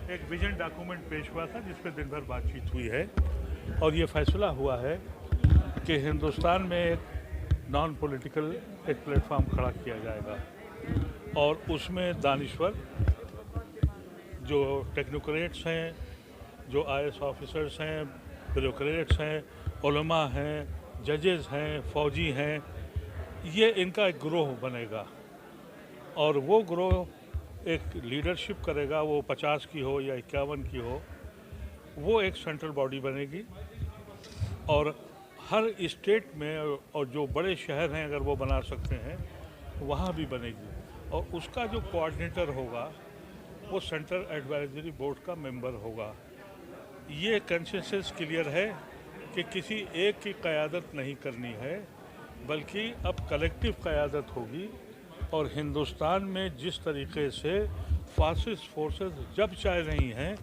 एक vision document पेश हुआ था जिस पर दिन भर बातचीत हुई है और ये फैसला हुआ है कि हिंदुस्तान में एक नॉन पॉलिटिकल एक प्लेटफॉर्म खड़ा किया जाएगा और उसमें दानिश्वर जो टेक्नोक्रेट्स हैं, जो आईएएस ऑफिसर्स हैं, ब्यूरोक्रेट्स हैं, उलमा हैं, जजेस हैं, फौजी हैं, ये इनका एक ग्रोह बनेगा और वो ग्रोह एक लीडरशिप करेगा। वो 50 की हो या 51 की हो, वो एक सेंट्रल बॉडी बनेगी और हर स्टेट में और जो बड़े शहर हैं अगर वो बना सकते हैं वहाँ भी बनेगी और उसका जो कोऑर्डिनेटर होगा वो सेंट्रल एडवाइजरी बोर्ड का मेंबर होगा। ये कंसेंसस क्लियर है कि किसी एक की क़यादत नहीं करनी है बल्कि अब कलेक्टिव क़यादत होगी और हिंदुस्तान में जिस तरीके से फासिस्ट फोर्सेस जब चाह रही हैं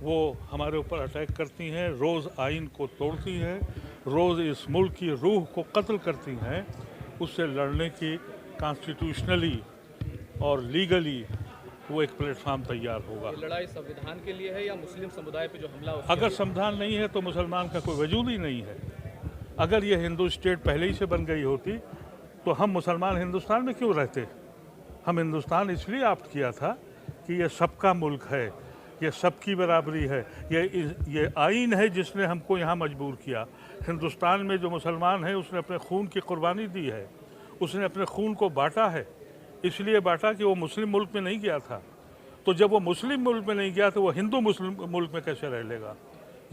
वो हमारे ऊपर अटैक करती हैं, रोज़ आइन को तोड़ती हैं, रोज़ इस मुल्क की रूह को कत्ल करती हैं, उससे लड़ने की कॉन्स्टिट्यूशनली और लीगली वो एक प्लेटफॉर्म तैयार होगा। ये लड़ाई संविधान के लिए है या मुस्लिम समुदाय पे जो हमला अगर संविधान नहीं है तो मुसलमान का कोई वजूद ही नहीं है। अगर ये हिंदू स्टेट पहले ही से बन गई होती तो हम मुसलमान हिंदुस्तान में क्यों रहते? हम हिंदुस्तान इसलिए ऑप्ट किया था कि ये सबका मुल्क है, ये सबकी बराबरी है, ये आइन है जिसने हमको यहाँ मजबूर किया। हिंदुस्तान में जो मुसलमान है उसने अपने खून की कुर्बानी दी है, उसने अपने खून को बांटा है, इसलिए बांटा कि वो मुस्लिम मुल्क में नहीं गया था। तो जब वो मुस्लिम मुल्क में नहीं गया तो वो हिंदू मुस्लिम मुल्क में कैसे रह लेगा?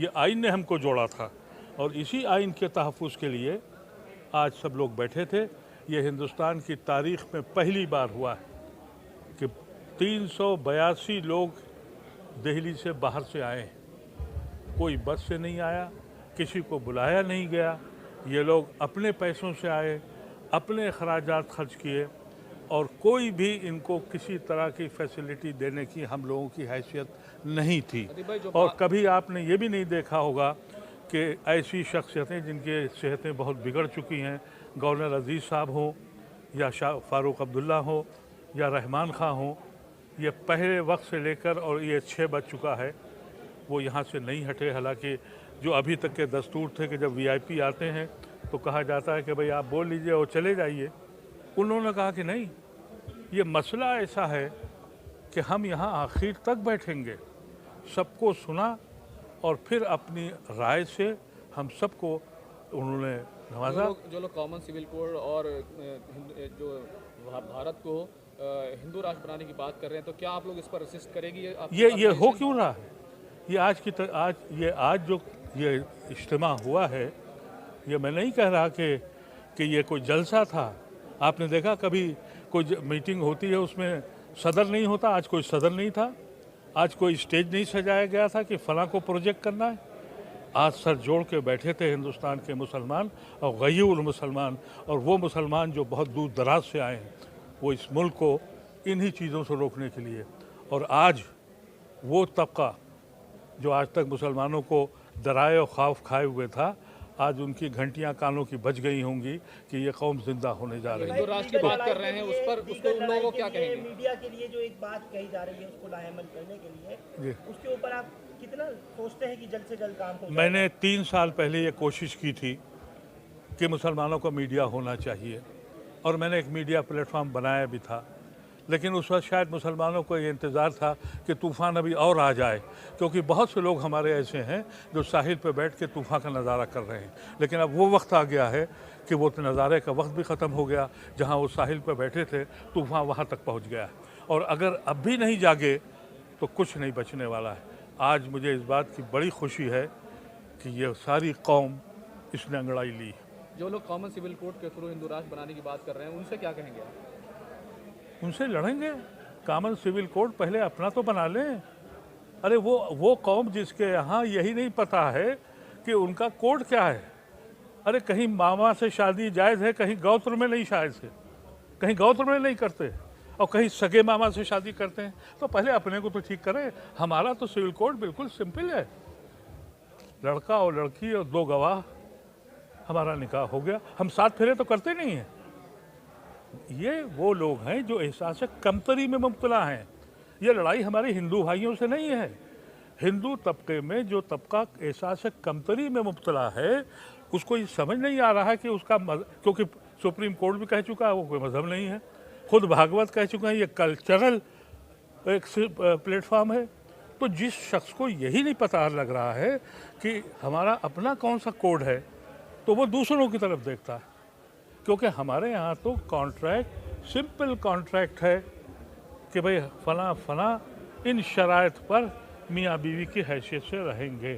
ये आइन ने हमको जोड़ा था और इसी आइन के तहफ़्फ़ुज़ के लिए आज सब लोग बैठे थे। ये हिंदुस्तान की तारीख़ में पहली बार हुआ है कि 382 लोग दिल्ली से बाहर से आए। कोई बस से नहीं आया, किसी को बुलाया नहीं गया, ये लोग अपने पैसों से आए, अपने अखराजात खर्च किए और कोई भी इनको किसी तरह की फैसिलिटी देने की हम लोगों की हैसियत नहीं थी। और कभी आपने ये भी नहीं देखा होगा कि ऐसी शख्सियतें जिनकी सेहतें बहुत बिगड़ चुकी हैं, गवर्नर अजीज़ साहब हों या शाह फ़ारूक अब्दुल्ला हो या रहमान खां हो, ये पहले वक्त से लेकर और ये 6 बज चुका है वो यहाँ से नहीं हटे। हालांकि जो अभी तक के दस्तूर थे कि जब वीआईपी आते हैं तो कहा जाता है कि भाई आप बोल लीजिए और चले जाइए, उन्होंने कहा कि नहीं, ये मसला ऐसा है कि हम यहाँ आखिर तक बैठेंगे। सबको सुना और फिर अपनी राय से हम सबको उन्होंने नवाजा। जो लोग कॉमन सिविल कोड और जो भारत को हिंदू राष्ट्र बनाने की बात कर रहे हैं, तो क्या आप लोग इस पर रेसिस्ट करेंगी? ये हो क्यों रहा है? ये आज जो ये इज्तिमा हुआ है, ये मैं नहीं कह रहा कि ये कोई जलसा था। आपने देखा कभी कोई मीटिंग होती है उसमें सदर नहीं होता? आज कोई सदर नहीं था, आज कोई स्टेज नहीं सजाया गया था कि फलां को प्रोजेक्ट करना है। आज सर जोड़ के बैठे थे हिंदुस्तान के मुसलमान और गय्यूर मुसलमान, और वो मुसलमान जो बहुत दूर दराज से आए हैं, वो इस मुल्क को इन्हीं चीज़ों से रोकने के लिए। और आज वो तबका जो आज तक मुसलमानों को डराए और खौफ खाए हुए था, आज उनकी घंटियां कानों की बज गई होंगी कि ये कौम जिंदा होने जा रही है। हिंदू राष्ट्र की बात कर रहे हैं, उस पर उसको उन लोगों को क्या कहेंगे? मीडिया के लिए जो एक बात कही जा रही है उसको लाहेमल करने के लिए, उसके ऊपर आप कितना सोचते हैं कि जल्द से जल्द काम हो? मैंने 3 साल पहले ये कोशिश की थी कि मुसलमानों को मीडिया होना चाहिए और मैंने एक मीडिया प्लेटफॉर्म बनाया भी था, लेकिन उस वक्त शायद मुसलमानों को ये इंतज़ार था कि तूफ़ान अभी और आ जाए, क्योंकि बहुत से लोग हमारे ऐसे हैं जो साहिल पर बैठ के तूफ़ान का नज़ारा कर रहे हैं। लेकिन अब वो वक्त आ गया है कि वो नज़ारे का वक्त भी ख़त्म हो गया। जहाँ वो साहिल पर बैठे थे तूफ़ान वहाँ तक पहुँच गया और अगर अब भी नहीं जागे तो कुछ नहीं बचने वाला है। आज मुझे इस बात की बड़ी खुशी है कि ये सारी कौम इसने अंगड़ाई ली। जो लोग कॉमन सिविल कोड के थ्रू हिंदू राष्ट्र बनाने की बात कर रहे हैं, उनसे क्या कहेंगे आप? उनसे लड़ेंगे। कॉमन सिविल कोड पहले अपना तो बना लें। अरे वो कौम जिसके यहाँ यही नहीं पता है कि उनका कोड क्या है। अरे कहीं मामा से शादी जायज़ है, कहीं गौत्र में नहीं जायज़ है, कहीं गौत्र में नहीं करते और कहीं सगे मामा से शादी करते हैं। तो पहले अपने को तो ठीक करें। हमारा तो सिविल कोड बिल्कुल सिंपल है, लड़का और लड़की और 2 गवाह, हमारा निकाह हो गया। हम 7 फेरे तो करते नहीं हैं। ये वो लोग हैं जो एहसास कमतरी में मुब्तला हैं। ये लड़ाई हमारे हिंदू भाइयों से नहीं है। हिंदू तबके में जो तबका एहसास कमतरी में मुब्तला है, उसको ये समझ नहीं आ रहा है कि उसका क्योंकि सुप्रीम कोर्ट भी कह चुका है वो कोई मजहब नहीं है, खुद भागवत कह चुके हैं ये कल्चरल एक प्लेटफॉर्म है। तो जिस शख्स को यही नहीं पता लग रहा है कि हमारा अपना कौन सा कोड है, तो वो दूसरों की तरफ देखता है। क्योंकि हमारे यहाँ तो कॉन्ट्रैक्ट सिंपल कॉन्ट्रैक्ट है कि भाई फला फला इन शराइत पर मियाँ बीवी की हैसियत से रहेंगे।